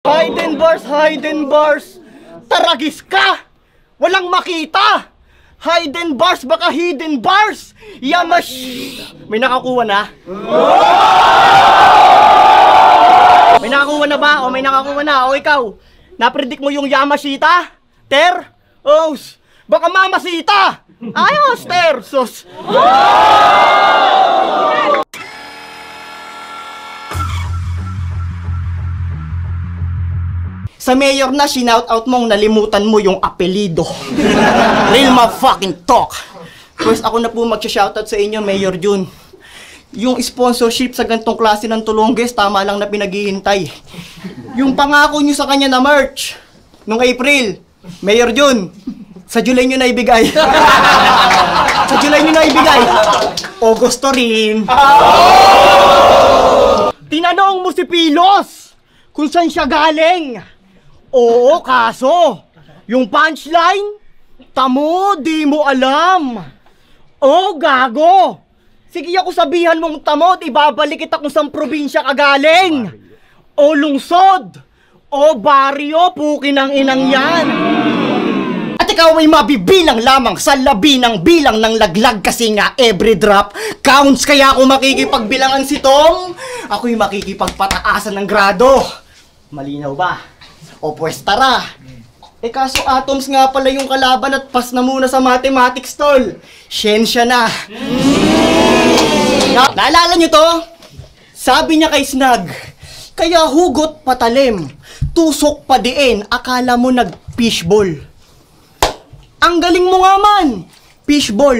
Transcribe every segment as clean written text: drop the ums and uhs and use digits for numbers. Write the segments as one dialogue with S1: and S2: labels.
S1: Hidden bars. Taragis ka! Walang makita! Hidden bars, baka hidden bars! May nakakuha na? May nakakuha na ba? O may nakakuha na? O ikaw, napredict mo yung Yamashita? Ter? Os! Baka Mamasita! Ayos, Ter! Sus! Sa mayor na, shinout-out mong nalimutan mo yung apelido. Real ma-fucking talk. First, ako na po mag-shoutout sa inyo, Mayor Jun. Yung sponsorship sa gantong klase ng Tulongges, tama lang na pinaghihintay. Yung pangako nyo sa kanya na merch, nung April, Mayor Jun, sa July nyo na ibigay. Sa July nyo na ibigay. Agosto rin. Tinanong mo si Pilos kung saan siya galing. Oo, kaso, yung punchline, tamo, di mo alam. Oh, gago. Sige ako sabihan mong tamo, ibabalik kita kung saan probinsya ka galing. O lungsod, o baryo, pukin ang inang yan. At ikaw ay mabibilang lamang sa labi ng bilang ng laglag kasi nga every drop counts. Kaya ako makikipagbilangan si Tom, ako'y makikipagpataasan ng grado. Malinaw ba? O pues tara. Kaso atoms nga pala yung kalaban at pas na muna sa mathematics tol. Siyensya na. Naalala nyo to? Sabi niya kay Snag, kaya hugot patalim, tusok pa diin, akala mo nag-fishball. Ang galing mo nga man, fishball.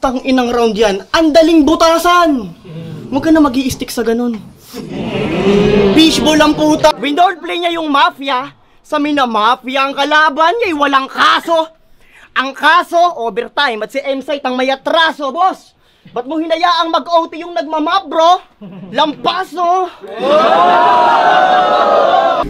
S1: Tang-inang round yan, ang daling butasan. Huwag ka na mag-i-stick sa ganun. Fishball ang puta. Windowed play niya yung mafia. Sa mina-mafia ang kalaban niya walang kaso. Ang kaso, overtime. At si M-Site ang may atraso, boss. Ba't mo hinayaang mag-OT yung nagmamap, bro? Lampaso.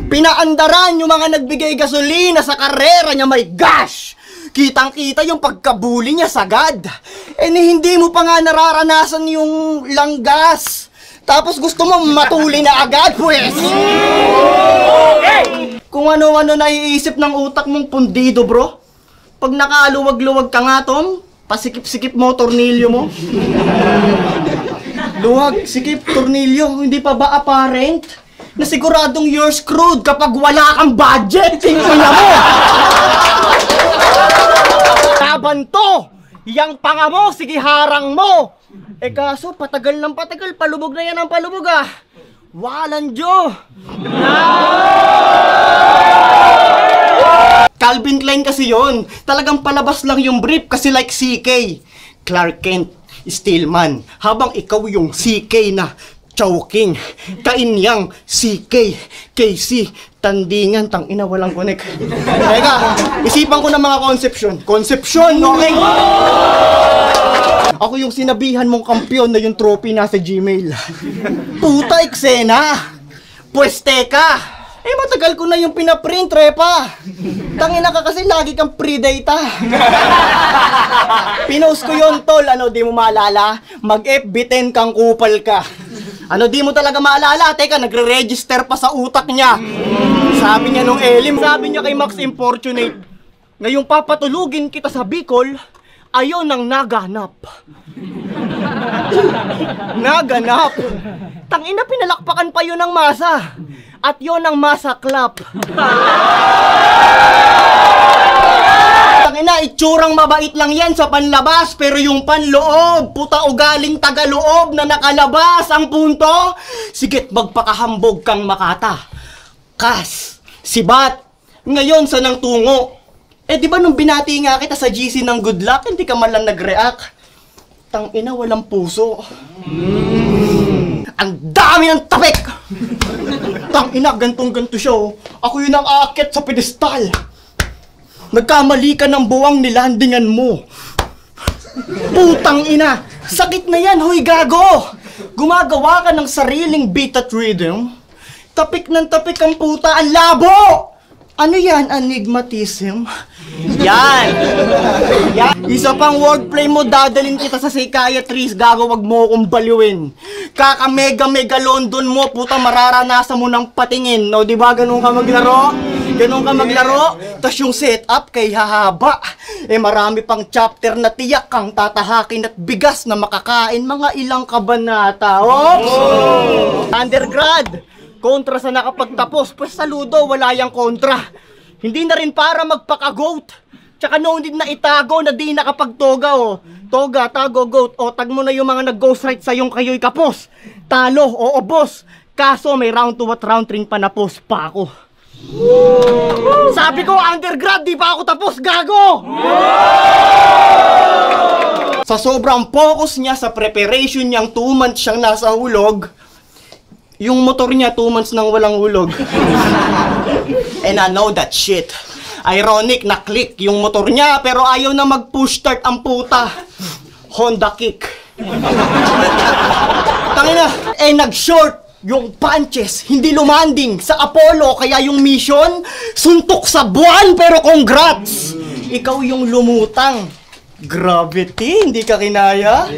S1: Pinaandaran yung mga nagbigay gasolina sa karera niya, my gosh. Kitang-kita yung pagkabuli niya sagad. Hindi mo pa nga nararanasan yung langgas. Tapos gusto mo matuli na agad, pues! Okay. Kung ano-ano naiisip ng utak mong pundido, bro. Pag nakaluwag-luwag ka nga, Tom, pasikip-sikip mo, tornilyo mo. Luwag, sikip, tornilyo, hindi pa ba apparent? Na siguradong you're screwed kapag wala kang budget, tingnan mo! Laban to! Yang panga mo, sige harang mo! Kaso, patagal ng patagal, palubog na yan ang palubog ah. Walang Diyo. Calvin Klein kasi yon. Talagang palabas lang yung brief kasi like CK. Clark Kent, Steelman. Habang ikaw yung CK na Chowking. Kainyang CK, KC, Tandingan, tangina walang connect. Teka, isipan ko ng mga konsepsyon, okay? Ako yung sinabihan mong kampiyon na yung trophy nasa Gmail. Puta eksena! Pues teka! Matagal ko na yung pinaprint, repa! Tangina ka kasi lagi kang pre-data. Pinost ko yun, tol. Di mo maalala? Mag-FB10 kang kupal ka. Di mo talaga maalala? Teka, nagre-register pa sa utak niya. Sabi niya nung Elim, sabi niya kay Max Importunate, ngayong papatulugin kita sa Bicol, ayaw nang naganap. Naganap. Tangina, pinalakpakan pa yun ng masa. At yun ang masaklap. Tangina, itsurang mabait lang yan sa panlabas, pero yung panloob, puta ugaling tagaloob na nakalabas ang punto. Sigit magpakahambog kang Makata. Kas, sibat, ngayon sa nang tungo. Di ba nung binati nga kita sa GC ng good luck, hindi ka man lang nag-react? Tangina, walang puso. Ang dami ng tapik! Tangina, gantong-ganto siya oh. Ako yun ang aakyat sa pedestal. Nagkamali ka ng buwang nilandingan mo. Putang ina, sakit na yan, hoy gago! Gumagawa ka ng sariling beat at rhythm. Tapik ng tapik ang puta, ang labo! Ano yan, enigmatism? Yan! Yan! Isa pang wordplay mo, dadalin kita sa psychiatrist, gago, wag mo akong baliwin. Kaka-mega London mo, puta, mararanasan mo ng patingin. No, di ba ganun ka maglaro? Ganun ka maglaro? Tas yung setup kay hahaba. Eh marami pang chapter na tiyak kang tatahakin at bigas na makakain. Mga ilang kabanata. Oops! Undergrad, kontra sa nakapagtapos. Pues saludo, wala yang kontra. Hindi na rin para magpaka-goat. Tsaka noon din na itago na di nakapagtoga, oh. Toga, tago, goat. O, tag mo na yung mga nag-ghostwrite sa yung kayo'y kapos. Talo, oo, boss. Kaso may round 2 at round 3 pa na post pa ako. Sabi ko, undergrad, di pa ako tapos, gago! Sa sobrang focus niya sa preparation niyang 2 months siyang nasa hulog, yung motor niya 2 months nang walang hulog. And I know that shit. Ironic na click yung motor niya pero ayaw na mag-push start ang puta. Honda kick. Tangina, nag-short yung punches, hindi lumanding sa Apollo kaya yung mission suntok sa buwan pero congrats. Ikaw yung lumutang. Gravity, hindi ka kinaya?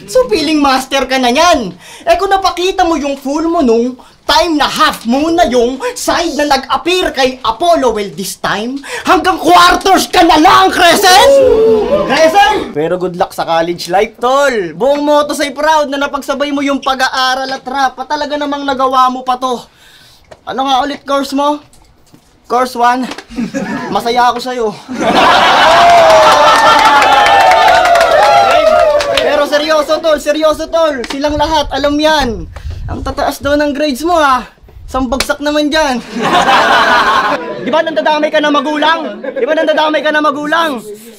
S1: So feeling master ka na yan. Kung napakita mo yung full mo nung time na half moon na yung side na nag-appear kay Apollo, well this time, hanggang quarters ka na lang, Crescent! Crescent! Pero good luck sa college life, tol. Buong moto say proud na napagsabay mo yung pag-aaral at rap. Talaga namang nagawa mo pa to. Ano nga ulit course mo? Course 1. Masaya ako sa'yo. Pero seryoso tol, silang lahat, alam yan. Ang tataas daw ng grades mo ha. Isang bagsak naman dyan. Di ba nandadamay ka na magulang?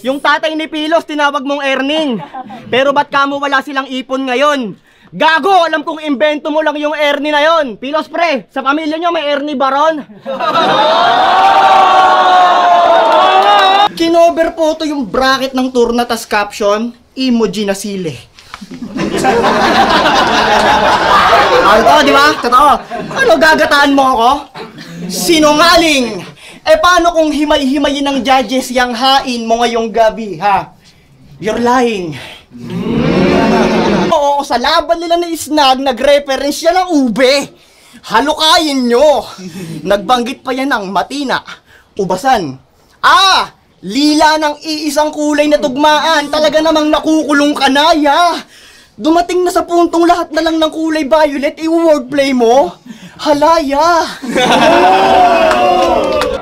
S1: Yung tatay ni Pilos, tinawag mong earning. Pero ba't kamo wala silang ipon ngayon? Gago, alam kong invento mo lang yung earning na yon. Pilos pre, sa pamilya nyo may earning baron? Kinover po to yung bracket ng turna tas caption, emoji na sili. Totoo, di ba? Totoo. Ano, gagataan mo ako? Sinungaling! Paano kung himay-himayin ng judges yung hain mo ngayong gabi, ha? You're lying. Oo, sa laban nila ni Snag, nag-reference siya ng ube. Halukayin nyo. Nagbanggit pa yan ng matina, ubasan. Lila ng iisang kulay na tugmaan. Talaga namang nakukulong ka na, ya. Dumating na sa puntong lahat na lang ng kulay violet, i-wordplay mo? Halaya!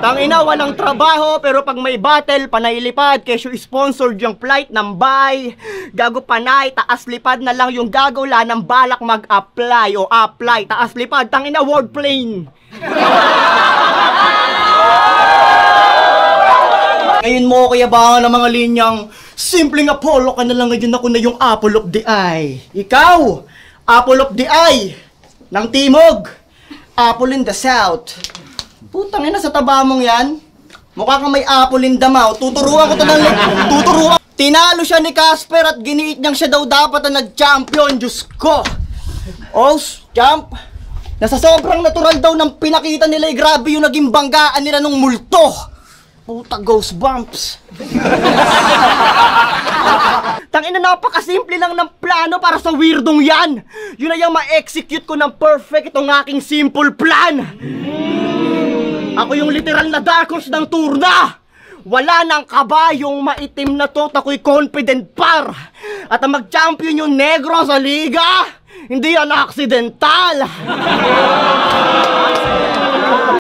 S1: Tangina, walang trabaho, pero pag may battle, panay lipad, kesyo sponsored yung flight ng bay. Gago panay, taas lipad na lang yung gago, la ng balak mag-apply o apply, taas lipad, tangina, wordplane. Ngayon mo kaya ba ng mga linyang simpleng Apollo ka na lang ngayon, ako na yung apple of the eye. Ikaw, apple of the eye ng timog, apple in the south. Putang ina, sa taba mong yan, mukha kang may apple in the mouth. Tuturuan ko to ng tuturuan. Tinalo siya ni Casper at giniit niyang siya daw dapat na nag-champion. Diyos ko. Champ. Nasa sobrang natural daw ng pinakita nila, grabe yung naging banggaan nila nung multo. Puta, ghost bumps. Tangina, napakasimple lang ng plano para sa weirdong yan. Yun na yung ma-execute ko ng perfect itong aking simple plan. Ako yung literal na dark horse ng turna. Wala nang kabayong maitim na to, ako'y confident par. At ang mag-champion yung negro sa liga, hindi yan accidental.